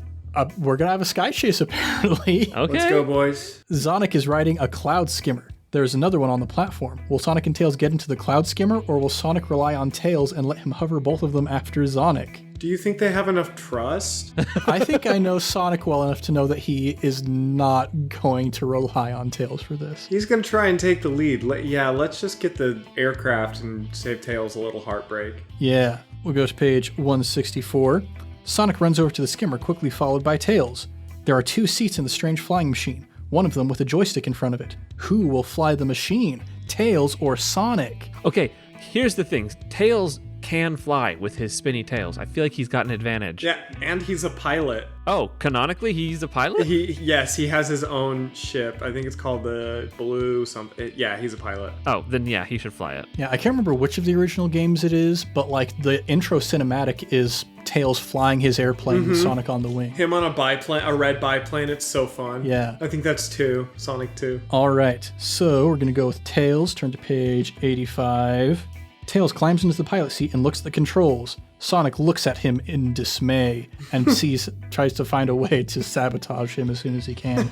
we're gonna have a Sky Chase, apparently. Okay. Let's go, boys. Zonik is riding a cloud skimmer. There's another one on the platform. Will Sonic and Tails get into the cloud skimmer, or will Sonic rely on Tails and let him hover both of them after Zonik? Do you think they have enough trust? I think I know Sonic well enough to know that he is not going to rely on Tails for this. He's gonna try and take the lead. Let's just get the aircraft and save Tails a little heartbreak. Yeah, we'll go to page 164. Sonic runs over to the skimmer, quickly followed by Tails. There are 2 seats in the strange flying machine, one of them with a joystick in front of it. Who will fly the machine, Tails or Sonic? Okay, here's the thing. Tails can fly with his spinny tails. I feel like he's got an advantage. Yeah, and he's a pilot. Oh, canonically, he's a pilot? Yes, he has his own ship. I think it's called the Blue something. Yeah, he's a pilot. Oh, then yeah, he should fly it. Yeah, I can't remember which of the original games it is, but like the intro cinematic is Tails flying his airplane and Sonic on the wing. Him on a biplane, a red biplane. It's so fun. Yeah. I think that's 2. Sonic 2. All right, so we're going to go with Tails. Turn to page 85. Tails climbs into the pilot seat and looks at the controls. Sonic looks at him in dismay and tries to find a way to sabotage him as soon as he can.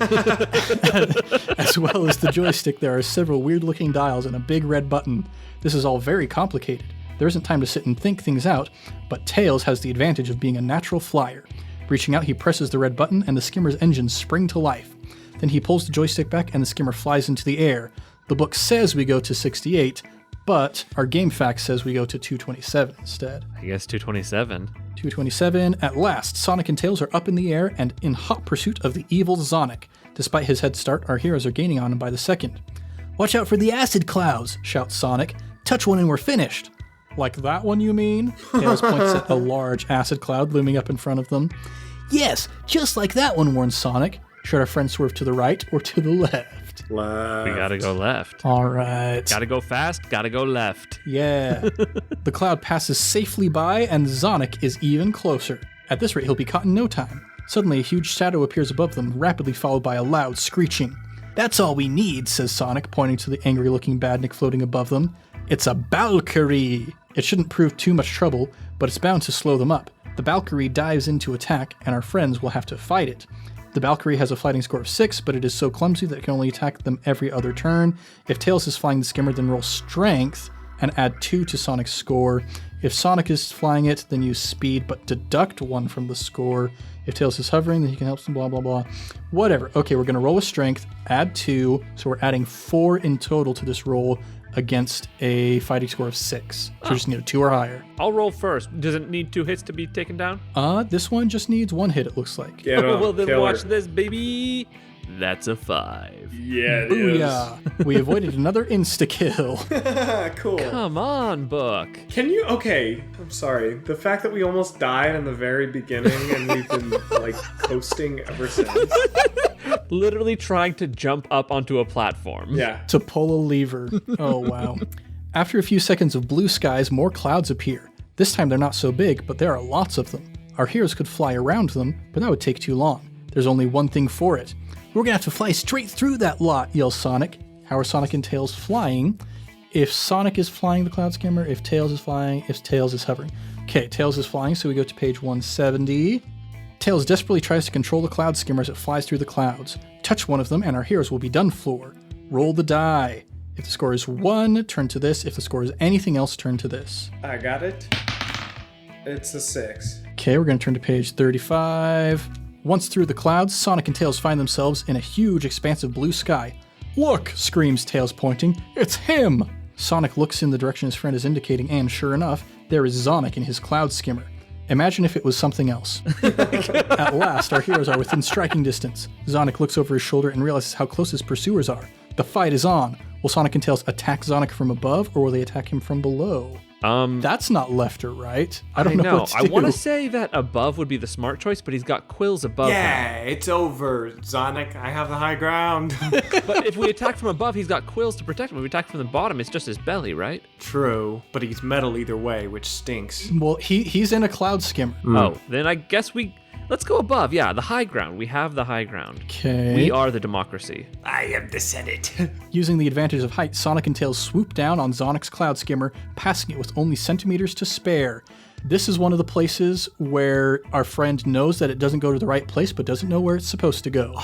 As well as the joystick, there are several weird-looking dials and a big red button. This is all very complicated. There isn't time to sit and think things out, but Tails has the advantage of being a natural flyer. Reaching out, he presses the red button and the skimmer's engines spring to life. Then he pulls the joystick back and the skimmer flies into the air. The book says we go to 68, but our game fact says we go to 227 instead. I guess 227. 227. At last, Sonic and Tails are up in the air and in hot pursuit of the evil Zonik. Despite his head start, our heroes are gaining on him by the second. "Watch out for the acid clouds," shouts Sonic. "Touch one and we're finished." "Like that one, you mean?" Tails points at a large acid cloud looming up in front of them. "Yes, just like that one," warns Sonic. Should our friend swerve to the right or to the left? Left. We gotta go left. All right. Gotta go fast, gotta go left. Yeah. The cloud passes safely by, and Zonik is even closer. At this rate, he'll be caught in no time. Suddenly, a huge shadow appears above them, rapidly followed by a loud screeching. "That's all we need," says Sonic, pointing to the angry-looking badnik floating above them. "It's a Valkyrie!" It shouldn't prove too much trouble, but it's bound to slow them up. The Valkyrie dives in to attack, and our friends will have to fight it. The Valkyrie has a fighting score of 6, but it is so clumsy that it can only attack them every other turn. If Tails is flying the skimmer, then roll strength and add 2 to Sonic's score. If Sonic is flying it, then use speed, but deduct 1 from the score. If Tails is hovering, then he can help them, blah, blah, blah. Whatever. Okay, we're going to roll with strength, add 2, so we're adding 4 in total to this roll against a fighting score of 6. So we just need a 2 or higher. I'll roll first. Does it need 2 hits to be taken down? This one just needs 1 hit, it looks like. Get him, Well, then killer. watch this, baby. That's a 5. Yeah, it Booyah. We avoided another insta-kill. is. Cool. Come on, book. Can you? Okay, I'm sorry. The fact that we almost died in the very beginning and we've been like coasting ever since. Literally trying to jump up onto a platform. Yeah. To pull a lever. Oh, wow. After a few seconds of blue skies, more clouds appear. This time they're not so big, but there are lots of them. Our heroes could fly around them, but that would take too long. There's only one thing for it. "We're gonna have to fly straight through that lot," yells Sonic. How are Sonic and Tails flying? If Sonic is flying the cloud skimmer, if Tails is flying, if Tails is hovering. Okay, Tails is flying, so we go to page 170. Tails desperately tries to control the cloud skimmer as it flies through the clouds. Touch one of them and our heroes will be done for. Roll the die. If the score is 1, turn to this. If the score is anything else, turn to this. I got it. It's a 6. Okay, we're going to turn to page 35. Once through the clouds, Sonic and Tails find themselves in a huge, expansive blue sky. "Look!" screams Tails, pointing. "It's him!" Sonic looks in the direction his friend is indicating, and sure enough, there is Zonik in his cloud skimmer. Imagine if it was something else. At last, our heroes are within striking distance. Zonik looks over his shoulder and realizes how close his pursuers are. The fight is on. Will Sonic and Tails attack Zonik from above, or will they attack him from below? That's not left or right. I don't know what to do. I want to say that above would be the smart choice, but he's got quills above Yeah, it's over, Zonik. I have the high ground. him. But if we attack from above, he's got quills to protect him. If we attack from the bottom, it's just his belly, right? True, but he's metal either way, which stinks. Well, he's in a cloud skimmer. Oh, then I guess let's go above. Yeah, the high ground. We have the high ground. Okay. We are the democracy. I am the Senate. Using the advantage of height, Sonic and Tails swoop down on Zonik's cloud skimmer, passing it with only centimeters to spare. This is one of the places where our friend knows that it doesn't go to the right place, but doesn't know where it's supposed to go.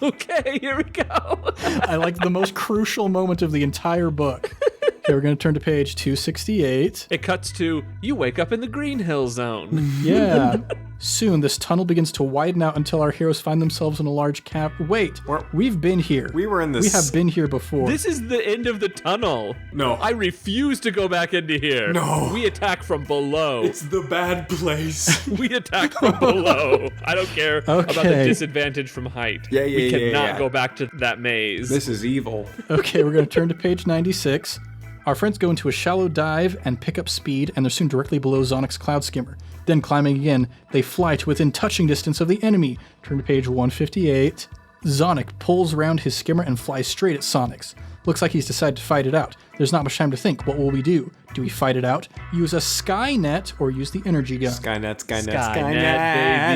Okay, here we go. I like the most crucial moment of the entire book. Okay, we're going to turn to page 268. It cuts to, you wake up in the Green Hill Zone. Yeah. Soon, this tunnel begins to widen out until our heroes find themselves in a large cavern. Wait, we've been here. We were in this. We have been here before. This is the end of the tunnel. No. I refuse to go back into here. No. We attack from below. It's the bad place. We attack from below. I don't care about the Okay. disadvantage from height. Yeah, We cannot yeah. go back to that maze. This is evil. Okay, we're going to turn to page 96. Our friends go into a shallow dive and pick up speed, and they're soon directly below Zonik's cloud skimmer. Then, climbing again, they fly to within touching distance of the enemy. Turn to page 158. Zonik pulls around his skimmer and flies straight at Sonic's. Looks like he's decided to fight it out. There's not much time to think. What will we do? Do we fight it out, use a Skynet, or use the energy gun? Skynet.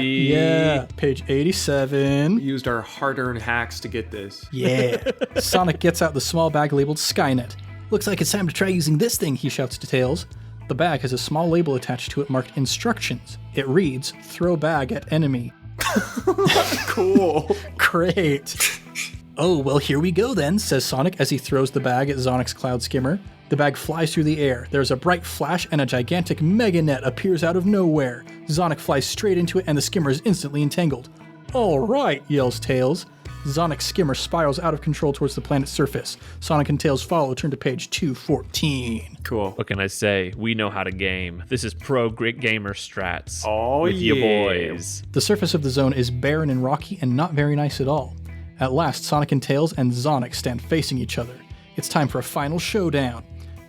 baby. Yeah, page 87. We used our hard-earned hacks to get this. Yeah. Sonic gets out the small bag labeled Skynet. Looks like it's time to try using this thing, he shouts to Tails. The bag has a small label attached to it marked Instructions. It reads, throw bag at enemy. Cool. Great. Oh, well, here we go then, says Sonic as he throws the bag at Zonic's cloud skimmer. The bag flies through the air. There's a bright flash and a gigantic mega net appears out of nowhere. Zonik flies straight into it and the skimmer is instantly entangled. All right, yells Tails. Zonic's skimmer spirals out of control towards the planet's surface. Sonic and Tails follow. Turn to page 214. Cool. What can I say? We know how to game. This is pro great gamer strats. Oh, with yeah. your boys. The surface of the zone is barren and rocky and not very nice at all. At last, Sonic and Tails and Zonik stand facing each other. It's time for a final showdown.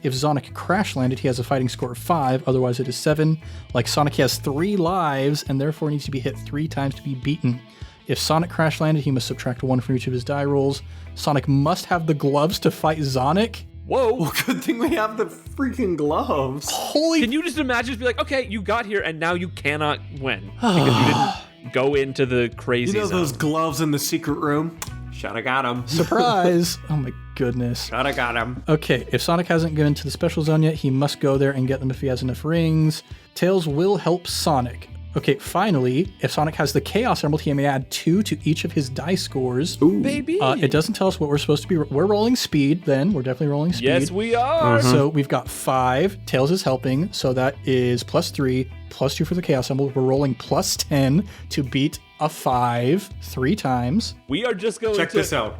If Zonik crash-landed, he has a fighting score of 5, otherwise it is 7. Like Sonic, he has 3 lives, and therefore needs to be hit 3 times to be beaten. If Sonic crash-landed, he must subtract 1 from each of his die rolls. Sonic must have the gloves to fight Zonik. Whoa. Well, good thing we have the freaking gloves. Holy... Can you just imagine just be like, okay, you got here and now you cannot win because you didn't go into the crazy You know zone. those gloves in the secret room? Shoulda got them. Surprise! Oh my goodness. Shoulda got them. Okay, if Sonic hasn't gone to the special zone yet, he must go there and get them if he has enough rings. Tails will help Sonic. Okay, finally, if Sonic has the Chaos Emerald, he may add 2 to each of his die scores. Ooh. Baby. It doesn't tell us what we're supposed to be. We're rolling speed then. We're definitely rolling speed. Yes, we are. So we've got 5. Tails is helping, so that is plus 3, plus 2 for the Chaos Emerald. We're rolling plus 10 to beat a 5 3 times. We are just going Check to... this out.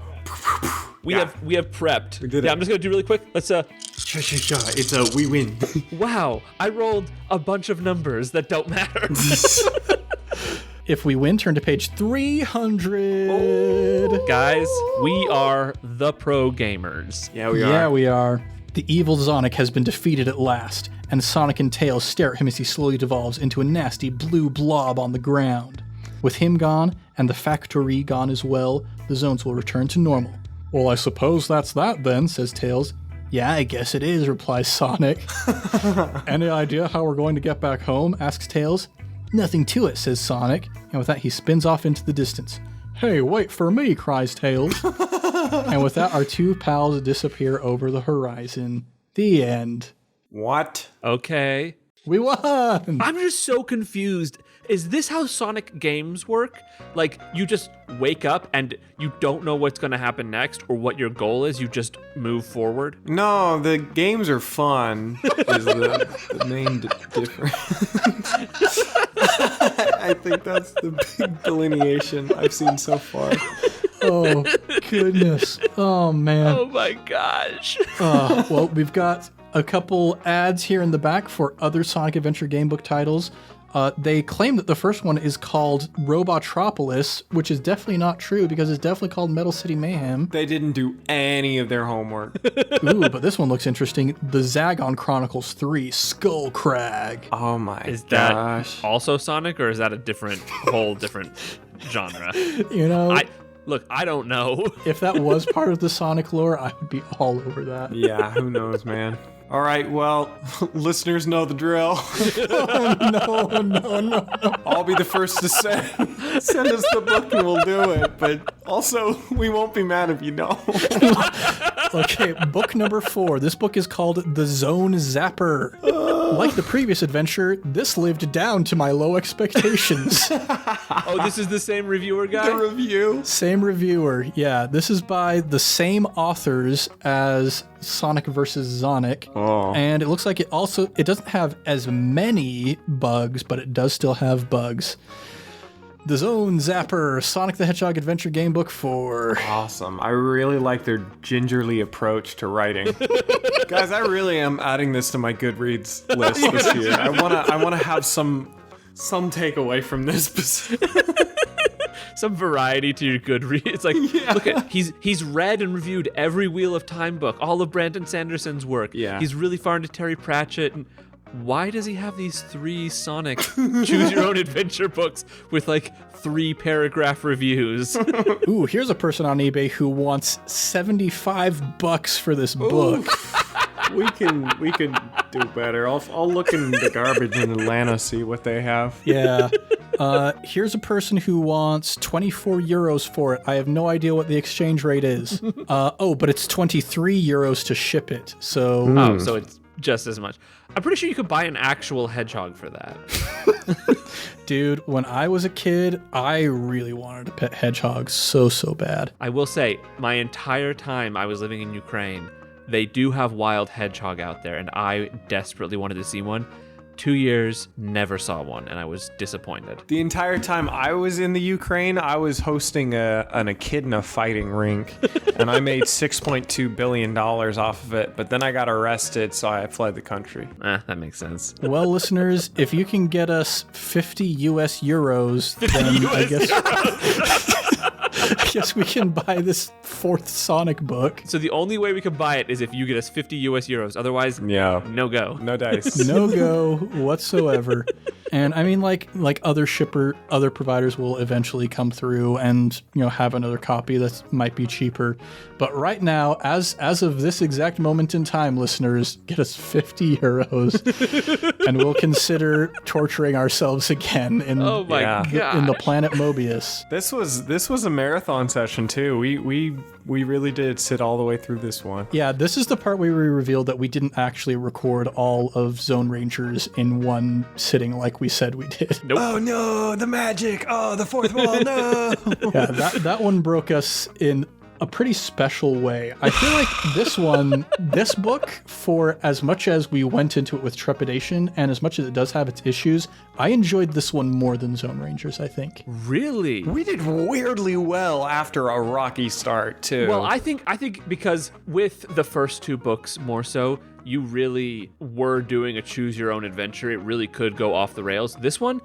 We have prepped. We did yeah, it. I'm just going to do really quick. Let's It's a we win. Wow, I rolled a bunch of numbers that don't matter. If we win, turn to page 300. Guys, we are the pro gamers. Yeah, we are. Yeah, we are. The evil Zonik has been defeated at last, and Sonic and Tails stare at him as he slowly devolves into a nasty blue blob on the ground. With him gone, and the factory gone as well, the zones will return to normal. Well, I suppose that's that then, says Tails. Yeah, I guess it is, replies Sonic. Any idea how we're going to get back home, asks Tails. Nothing to it, says Sonic, and with that he spins off into the distance. Hey, wait for me, cries Tails. And with that, our 2 pals disappear over the horizon. The end. What? Okay. We won! I'm just so confused. Is this how Sonic games work? Like, you just wake up and you don't know what's going to happen next or what your goal is, you just move forward? No, the games are fun, is the main difference. I think that's the big delineation I've seen so far. Oh, goodness. Oh, man. Oh my gosh. Well, we've got a couple ads here in the back for other Sonic Adventure Gamebook titles. They claim that the first one is called Robotropolis, which is definitely not true because it's definitely called Metal City Mayhem. They didn't do any of their homework. Ooh, but this one looks interesting. The Zagon Chronicles 3, Skullcrag. Oh my Is that gosh. also Sonic or is that a whole different genre? You know, I don't know. if that was part of the Sonic lore, I would be all over that. Yeah, who knows, man. All right, well, listeners know the drill. No. I'll be the first to send us the book and we'll do it. But also, we won't be mad if you don't. Okay, book number 4. This book is called The Zone Zapper. Like the previous adventure, this lived down to my low expectations. Oh, this is the same reviewer guy? The review. Same reviewer, yeah. This is by the same authors as Sonic vs. Zonik. Oh. And it looks like it doesn't have as many bugs, but it does still have bugs. The Zone Zapper, Sonic the Hedgehog Adventure Gamebook 4. Awesome. I really like their gingerly approach to writing. Guys, I really am adding this to my Goodreads list this year. I wanna have some takeaway from this. Some variety to your Goodreads. It's like, look at he's read and reviewed every Wheel of Time book, all of Brandon Sanderson's work. Yeah. He's really far into Terry Pratchett. And why does he have these 3 Sonic choose your own adventure books with like 3-paragraph reviews? Ooh, here's a person on eBay who wants $75 for this book. We can do better. I'll look in the garbage in Atlanta, see what they have. Yeah. Here's a person who wants 24 euros for it. I have no idea what the exchange rate is. But it's 23 euros to ship it. So Oh, so it's just as much. I'm pretty sure you could buy an actual hedgehog for that. dude, when I was a kid, I really wanted to pet hedgehogs so bad. I will say, my entire time I was living in Ukraine, they do have wild hedgehog out there, and I desperately wanted to see one. 2 years, never saw one, and I was disappointed. The entire time I was in the Ukraine, I was hosting an echidna fighting rink, and I made $6.2 billion off of it, but then I got arrested, so I fled the country. That makes sense. Well, listeners, if you can get us 50 US euros, then I guess we can buy this 4th Sonic book. So the only way we can buy it is if you get us 50 US euros. Otherwise, Yeah. no go. No dice. No go whatsoever. And I mean, like other providers will eventually come through and, have another copy that might be cheaper. But right now, as of this exact moment in time, listeners, get us 50 euros and we'll consider torturing ourselves again in God. in the planet Mobius. This was a marathon session too. We really did sit all the way through this one. Yeah, this is the part where we revealed that we didn't actually record all of Zone Rangers in one sitting like we said we did. Nope. Oh no, the magic! Oh, the fourth wall! No. Yeah, that one broke us in a pretty special way. I feel like this book, for as much as we went into it with trepidation and as much as it does have its issues, I enjoyed this one more than Zone Rangers, I think. Really? We did weirdly well after a rocky start too. Well, I think because with the first 2 books more so, you really were doing a choose your own adventure. It really could go off the rails. This one,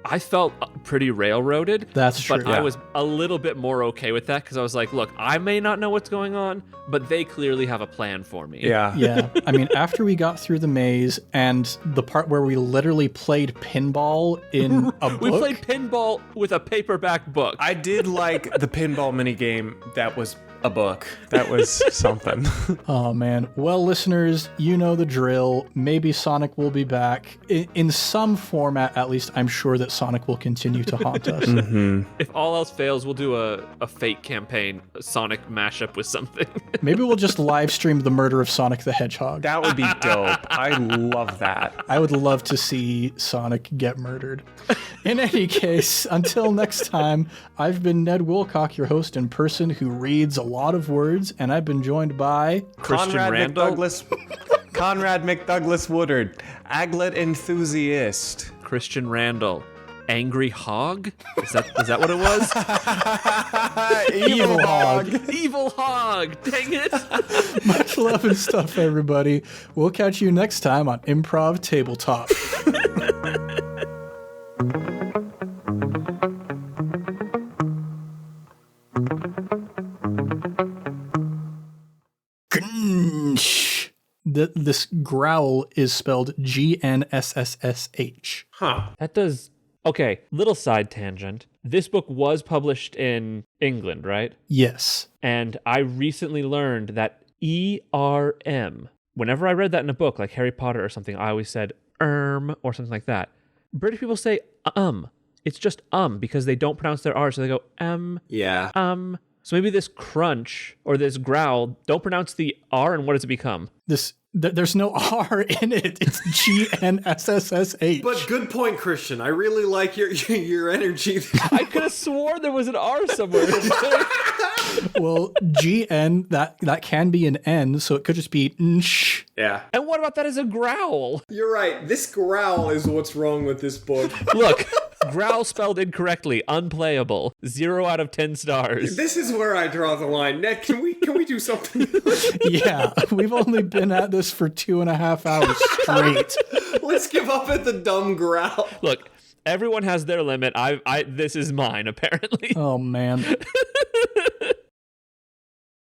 I felt pretty railroaded. That's true. But I was a little bit more okay with that because I was like, look, I may not know what's going on, but they clearly have a plan for me. Yeah. Yeah. I mean, after we got through the maze and the part where we literally played pinball in a book. We played pinball with a paperback book. I did like the pinball minigame that was a book. That was something. Oh, man. Well, listeners, you know the drill. Maybe Sonic will be back. In some format, at least, I'm sure that Sonic will continue to haunt us. If all else fails, we'll do a fake campaign, a Sonic mashup with something. Maybe we'll just live stream the murder of Sonic the Hedgehog. That would be dope. I love that. I would love to see Sonic get murdered. In any case, until next time, I've been Ned Wilcock, your host in person, who reads a lot of words, and I've been joined by Christian Randall. Conrad McDouglas Woodard, Aglet enthusiast. Christian Randall. Angry Hog? Is that what it was? Evil Hog. Evil Hog! Dang it! Much love and stuff, everybody. We'll catch you next time on Improv Tabletop. Gnsh. This growl is spelled GNSSSH. Huh. That does... Okay, little side tangent. This book was published in England, right? Yes. And I recently learned that ERM, whenever I read that in a book, like Harry Potter or something, I always said or something like that. British people say It's just because they don't pronounce their R, so they go Yeah. So maybe this crunch or this growl, don't pronounce the R, and what does it become? There's no R in it. It's GNSSSH. But good point, Christian. I really like your energy. I could have sworn there was an R somewhere. Well, GN, that can be an N, so it could just be nsh. Yeah. And what about that as a growl? You're right. This growl is what's wrong with this book. Look, growl spelled incorrectly, unplayable. 0 out of 10 stars. This is where I draw the line. Ned, can we do something? Yeah, we've only been at this for 2.5 hours straight. Let's give up at the dumb growl. Look, everyone has their limit. This is mine, apparently. Oh, man.